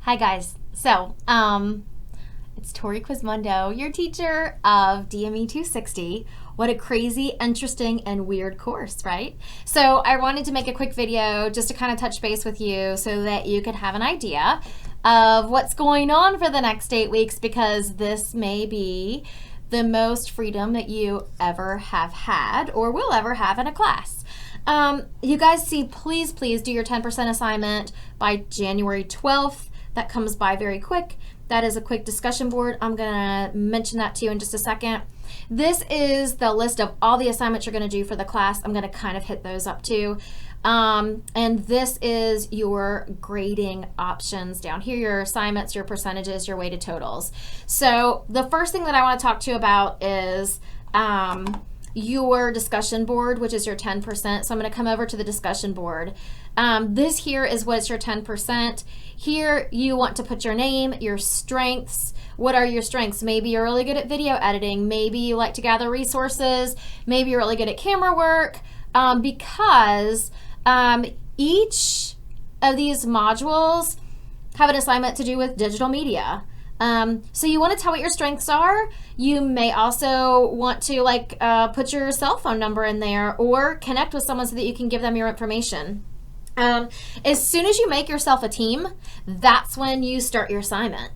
Hi guys. It's Tori Quismondo, your teacher of DME260. What a crazy, interesting, and weird course, right? So I wanted to make a quick video just to kind of touch base with you so that you could have an idea of what's going on for the next 8 weeks, because this may be the most freedom that you ever have had or will ever have in a class. You guys see, please do your 10% assignment by January 12th. That comes by very quick. That is a quick discussion board. I'm gonna mention that to you in just a second. This is the list of all the assignments you're gonna do for the class. I'm gonna kind of hit those up too. And this is your grading options down here, your assignments, your percentages, your weighted totals. So the first thing that I wanna talk to you about is your discussion board, which is your 10%. So I'm going to come over to the discussion board. This here is what's your 10%. Here you want to put your name, your strengths. What are your strengths? Maybe you're really good at video editing. Maybe you like to gather resources. Maybe you're really good at camera work, because each of these modules have an assignment to do with digital media. So you want to tell what your strengths are. You may also want to put your cell phone number in there or connect with someone so that you can give them your information. As soon as you make yourself a team, that's when you start your assignment.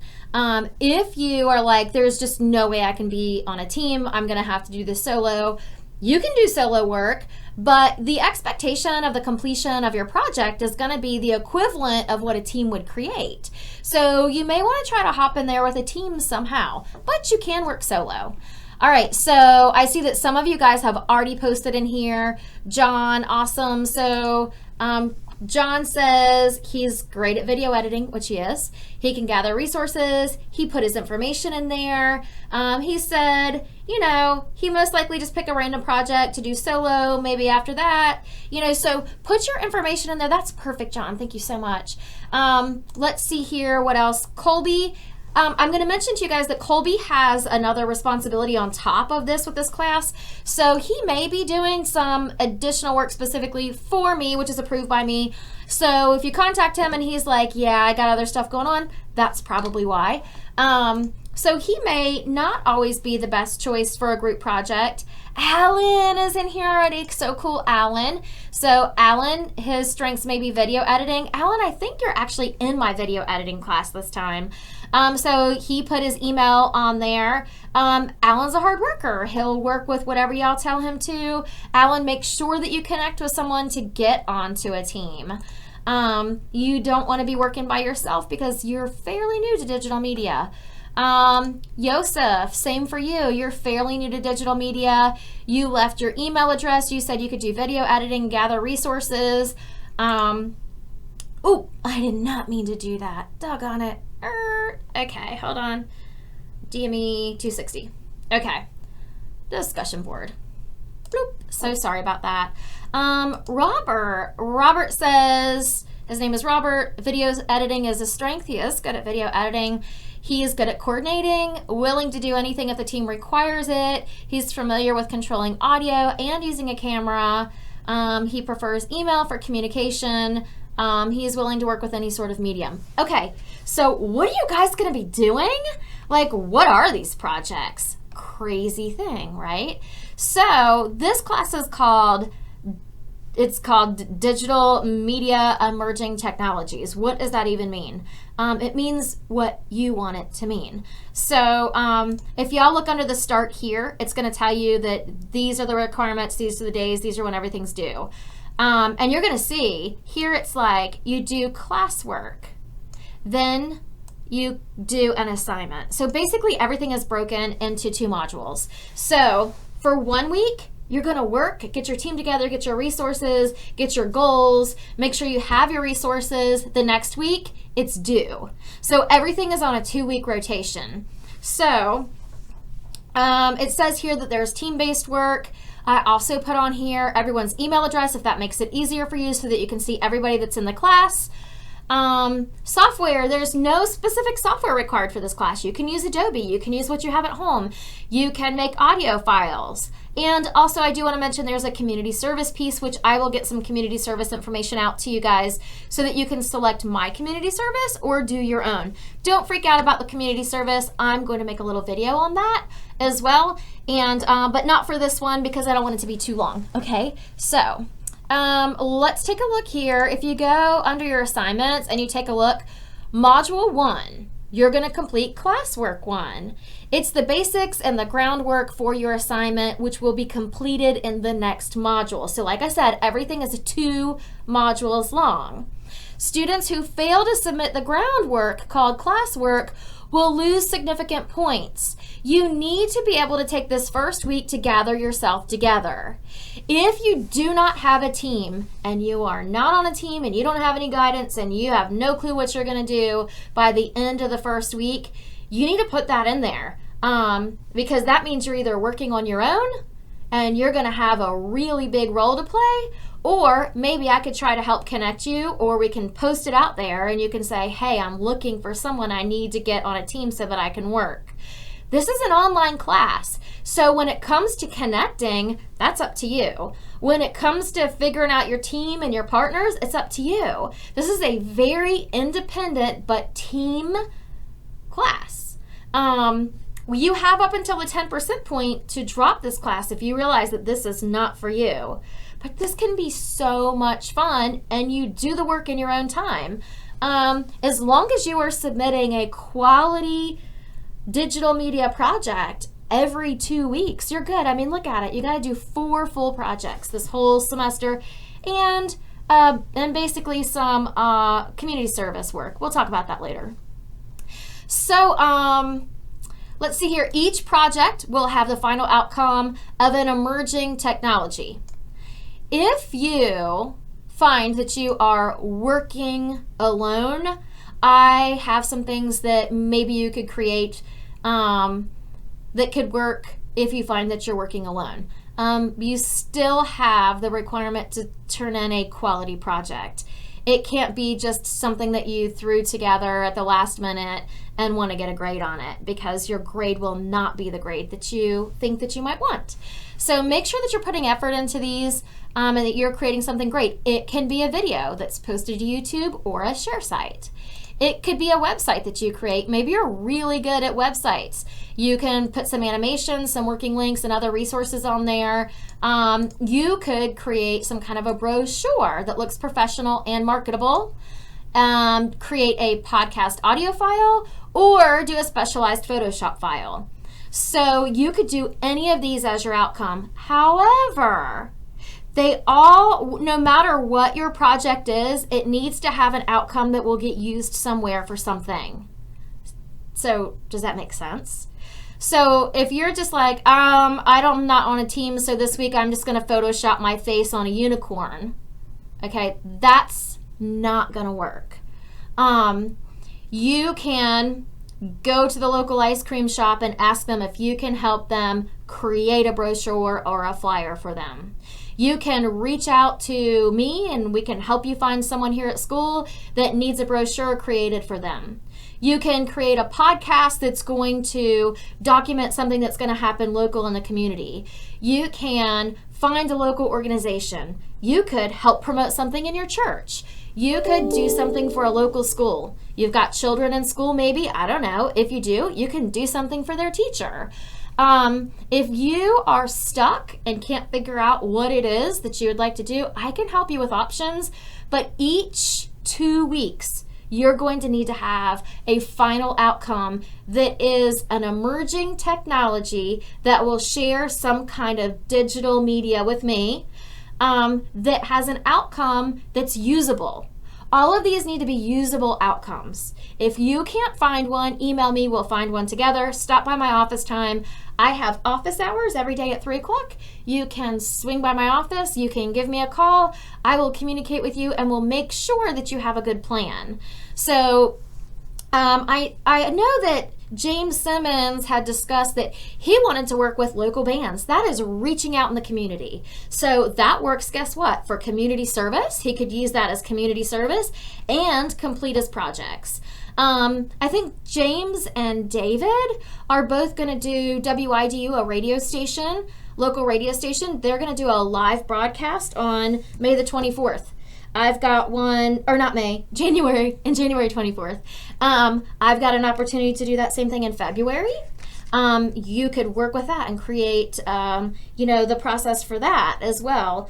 If you are like, there's just no way I can be on a team, I'm going to have to do this solo, you can do solo work, but the expectation of the completion of your project is going to be the equivalent of what a team would create. So you may want to try to hop in there with a team somehow, but you can work solo. All right, so I see that some of you guys have already posted in here. John, awesome. So John says he's great at video editing, which he is. He can gather resources. He put his information in there. He said, you know, he most likely just pick a random project to do solo, maybe after that. You know, so put your information in there. That's perfect, John. Thank you so much. Let's see here. What else? Colby. I'm going to mention to you guys that Colby has another responsibility on top of this with this class. So he may be doing some additional work specifically for me, which is approved by me. So if you contact him and he's like, yeah, I got other stuff going on, that's probably why. So he may not always be the best choice for a group project. Alan is in here already. So cool, Alan. So Alan, his strengths may be video editing. Alan, I think you're actually in my video editing class this time. So he put his email on there. Alan's a hard worker. He'll work with whatever y'all tell him to. Alan, make sure that you connect with someone to get onto a team. You don't want to be working by yourself because you're fairly new to digital media. Yosef, same for you. You're fairly new to digital media. You left your email address. You said you could do video editing, gather resources. Oh, I did not mean to do that. Doggone it. Okay, hold on. DME260. Okay. Discussion board. Bloop. So sorry about that. Robert says, his name is Robert. Video editing is a strength. He is good at video editing. He is good at coordinating, willing to do anything if the team requires it. He's familiar with controlling audio and using a camera. He prefers email for communication. He is willing to work with any sort of medium. Okay, so what are you guys going to be doing? Like, what are these projects? Crazy thing, right? So this class is called Digital Media Emerging Technologies. What does that even mean? It means what you want it to mean. So if y'all look under the start here, it's going to tell you that these are the requirements, these are the days, these are when everything's due. And you're going to see here it's like you do classwork, then you do an assignment. So basically everything is broken into 2 modules. So for 1 week, you're going to work, get your team together, get your resources, get your goals, make sure you have your resources. The next week, it's due. So everything is on a 2-week rotation. So it says here that there's team-based work. I also put on here everyone's email address if that makes it easier for you so that you can see everybody that's in the class. Software, there's no specific software required for this class. You can use Adobe. You can use what you have at home. You can make audio files. And also, I do want to mention there's a community service piece, which I will get some community service information out to you guys so that you can select my community service or do your own. Don't freak out about the community service. I'm going to make a little video on that as well, and but not for this one because I don't want it to be too long. Okay, so let's take a look here. If you go under your assignments and you take a look, Module 1, you're going to complete Classwork 1. It's the basics and the groundwork for your assignment, which will be completed in the next module. So like I said, everything is 2 modules long. Students who fail to submit the groundwork, called classwork, will lose significant points. You need to be able to take this first week to gather yourself together. If you do not have a team, and you are not on a team, and you don't have any guidance, and you have no clue what you're going to do by the end of the first week, you need to put that in there, because that means you're either working on your own, and you're going to have a really big role to play, or maybe I could try to help connect you, or we can post it out there and you can say, hey, I'm looking for someone I need to get on a team so that I can work. This is an online class, so when it comes to connecting, that's up to you. When it comes to figuring out your team and your partners, it's up to you. This is a very independent but team class. You have up until the 10% point to drop this class if you realize that this is not for you. But this can be so much fun, and you do the work in your own time. As long as you are submitting a quality digital media project every 2 weeks, you're good. I mean, look at it. You got to do 4 full projects this whole semester, and basically some community service work. We'll talk about that later. So let's see here. Each project will have the final outcome of an emerging technology. If you find that you are working alone, I have some things that maybe you could create that could work if you find that you're working alone. You still have the requirement to turn in a quality project. It can't be just something that you threw together at the last minute and want to get a grade on it, because your grade will not be the grade that you think that you might want. So make sure that you're putting effort into these and that you're creating something great. It can be a video that's posted to YouTube or a share site. It could be a website that you create. Maybe you're really good at websites. You can put some animations, some working links, and other resources on there. You could create some kind of a brochure that looks professional and marketable. Create a podcast audio file, or do a specialized Photoshop file. So you could do any of these as your outcome. However, they all, no matter what your project is, it needs to have an outcome that will get used somewhere for something. So does that make sense? So if you're just like, I'm not on a team, so this week I'm just going to Photoshop my face on a unicorn. Okay, that's not going to work. You can go to the local ice cream shop and ask them if you can help them create a brochure or a flyer for them. You can reach out to me and we can help you find someone here at school that needs a brochure created for them. You can create a podcast that's going to document something that's going to happen local in the community. You can find a local organization. You could help promote something in your church. You could do something for a local school. You've got children in school maybe, I don't know. If you do, you can do something for their teacher. If you are stuck and can't figure out what it is that you would like to do, I can help you with options, but each 2 weeks, you're going to need to have a final outcome that is an emerging technology that will share some kind of digital media with me, that has an outcome that's usable. All of these need to be usable outcomes. If you can't find one, email me, we'll find one together. Stop by my office time. I have office hours every day at 3 o'clock. You can swing by my office, you can give me a call, I will communicate with you and we'll make sure that you have a good plan. So I know that James Simmons had discussed that he wanted to work with local bands. That is reaching out in the community. So that works, guess what? For community service. He could use that as community service and complete his projects. I think James and David are both going to do WIDU, a radio station, local radio station. They're going to do a live broadcast on May the 24th. I've got one, or not May, January 24th. I've got an opportunity to do that same thing in February. You could work with that and create, the process for that as well.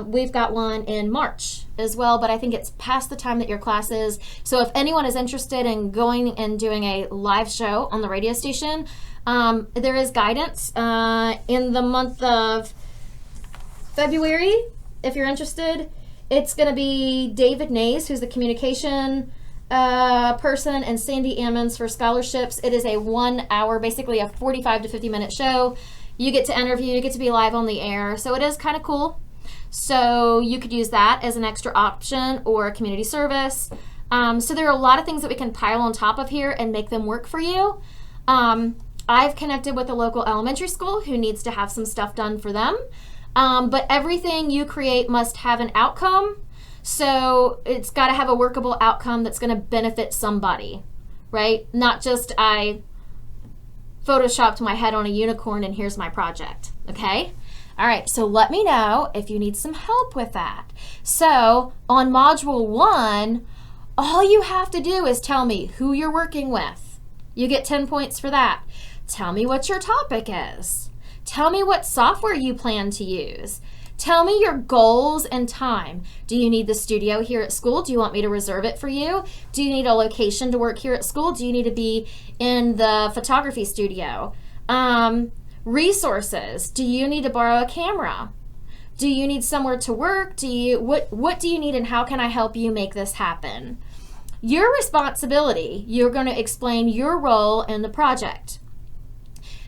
We've got one in March as well, but I think it's past the time that your class is. So if anyone is interested in going and doing a live show on the radio station, there is guidance in the month of February, if you're interested. It's going to be David Nays, who's the communication person, and Sandy Ammons for scholarships. It is a 1 hour, basically a 45 to 50 minute show. You get to interview, you get to be live on the air. So it is kind of cool. So you could use that as an extra option or a community service. So there are a lot of things that we can pile on top of here and make them work for you. I've connected with a local elementary school who needs to have some stuff done for them. But everything you create must have an outcome. So it's got to have a workable outcome that's going to benefit somebody, right? Not just I photoshopped my head on a unicorn and here's my project, okay? All right, so let me know if you need some help with that. So on module 1, all you have to do is tell me who you're working with. You get 10 points for that. Tell me what your topic is. Tell me what software you plan to use. Tell me your goals and time. Do you need the studio here at school? Do you want me to reserve it for you? Do you need a location to work here at school? Do you need to be in the photography studio? Resources. Do you need to borrow a camera? Do you need somewhere to work? What do you need, and how can I help you make this happen? Your responsibility. You're going to explain your role in the project.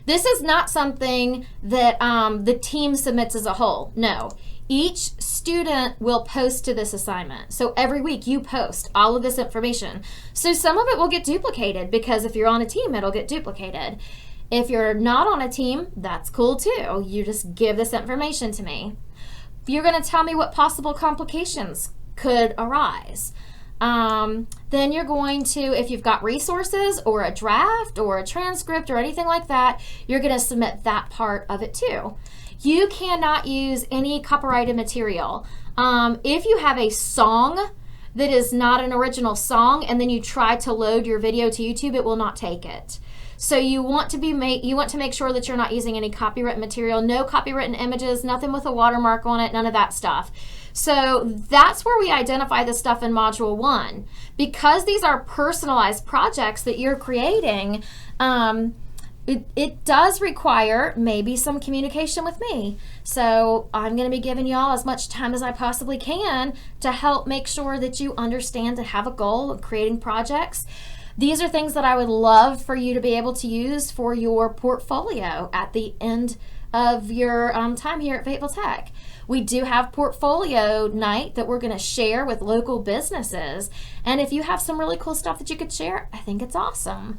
This is not something that the team submits as a whole. No, each student will post to this assignment. So every week you post all of this information. So some of it will get duplicated because if you're on a team, it'll get duplicated. If you're not on a team, that's cool too. You just give this information to me. You're going to tell me what possible complications could arise. Then you're going to, if you've got resources or a draft or a transcript or anything like that, you're going to submit that part of it too. You cannot use any copyrighted material. If you have a song that is not an original song and then you try to load your video to YouTube, it will not take it. So you want to make sure that you're not using any copyrighted material, no copywritten images, nothing with a watermark on it, none of that stuff. So that's where we identify the stuff in Module 1. Because these are personalized projects that you're creating, it does require maybe some communication with me. So I'm going to be giving y'all as much time as I possibly can to help make sure that you understand and have a goal of creating projects. These are things that I would love for you to be able to use for your portfolio at the end of your time here at Fayetteville Tech. We do have portfolio night that we're going to share with local businesses. And if you have some really cool stuff that you could share, I think it's awesome.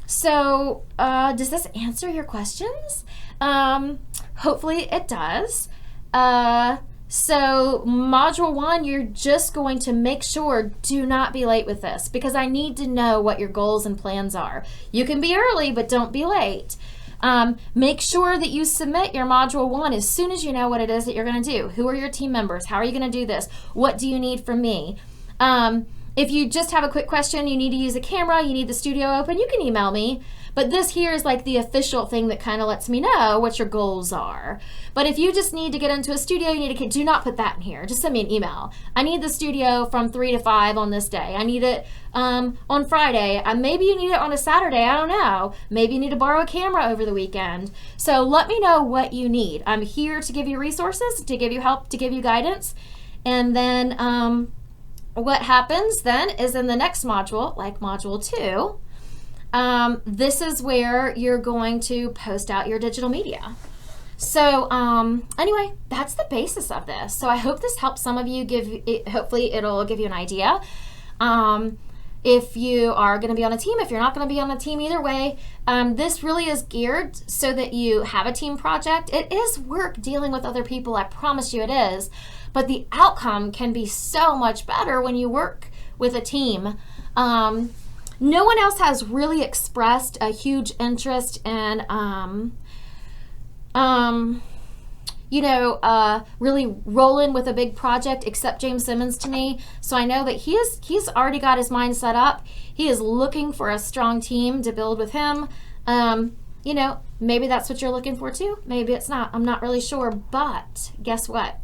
So does this answer your questions? Hopefully it does. So module 1, you're just going to make sure, do not be late with this because I need to know what your goals and plans are. You can be early, but don't be late. Make sure that you submit your module 1 as soon as you know what it is that you're going to do. Who are your team members? How are you going to do this? What do you need from me? If you just have a quick question, you need to use a camera, you need the studio open, you can email me. But this here is like the official thing that kind of lets me know what your goals are. But if you just need to get into a studio, you need to, do not put that in here. Just send me an email. I need the studio from 3 to 5 on this day. I need it on Friday. Maybe you need it on a Saturday. I don't know. Maybe you need to borrow a camera over the weekend. So let me know what you need. I'm here to give you resources, to give you help, to give you guidance. And then what happens then is in the next module, like module 2, this is where you're going to post out your digital media. So anyway, that's the basis of this. So I hope this helps some of you. Hopefully it'll give you an idea. if you are going to be on a team, if you're not going to be on a team, either way, this really is geared so that you have a team project. It is work dealing with other people, I promise you it is, but the outcome can be so much better when you work with a team. No one else has really expressed a huge interest in really rolling with a big project except James Simmons to me. So I know that he's already got his mind set up. He is looking for a strong team to build with him. Maybe that's what you're looking for too. Maybe it's not. I'm not really sure. But guess what?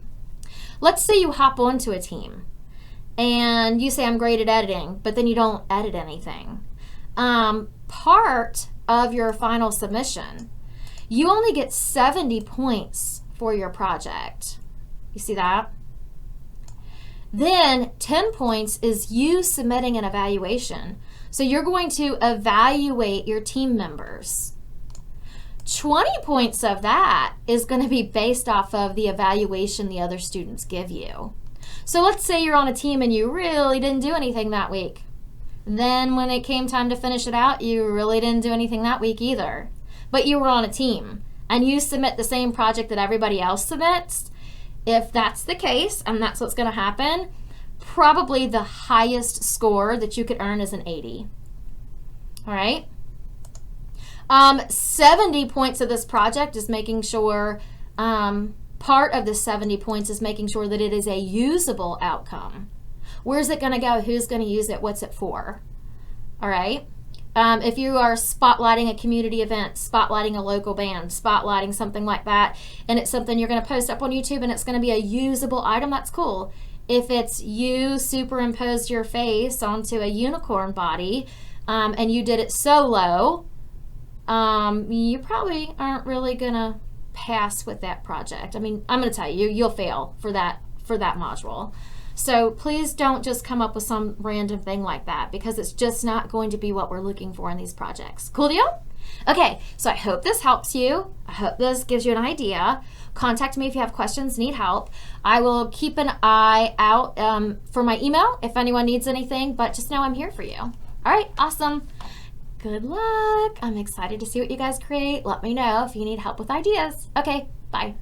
Let's say you hop onto a team and you say, I'm great at editing, but then you don't edit anything. Part of your final submission, you only get 70 points for your project. You see that? Then 10 points is you submitting an evaluation. So you're going to evaluate your team members. 20 points of that is going to be based off of the evaluation the other students give you. So let's say you're on a team and you really didn't do anything that week. Then when it came time to finish it out, you really didn't do anything that week either. But you were on a team and you submit the same project that everybody else submits. If that's the case, and that's what's going to happen, probably the highest score that you could earn is an 80. All right? 70 points of this project is making sure, part of the 70 points is making sure that it is a usable outcome. Where's it going to go? Who's going to use it? What's it for? All right? If you are spotlighting a community event, spotlighting a local band, spotlighting something like that, and it's something you're going to post up on YouTube and it's going to be a usable item, that's cool. If it's you superimposed your face onto a unicorn body and you did it solo, you probably aren't really going to pass with that project. I mean, I'm going to tell you, you'll fail for that module. So please don't just come up with some random thing like that, because it's just not going to be what we're looking for in these projects. Cool deal? Okay, so I hope this helps you. I hope this gives you an idea. Contact me if you have questions, need help. I will keep an eye out for my email if anyone needs anything, but just know I'm here for you. All right, awesome. Good luck. I'm excited to see what you guys create. Let me know if you need help with ideas. Okay, bye.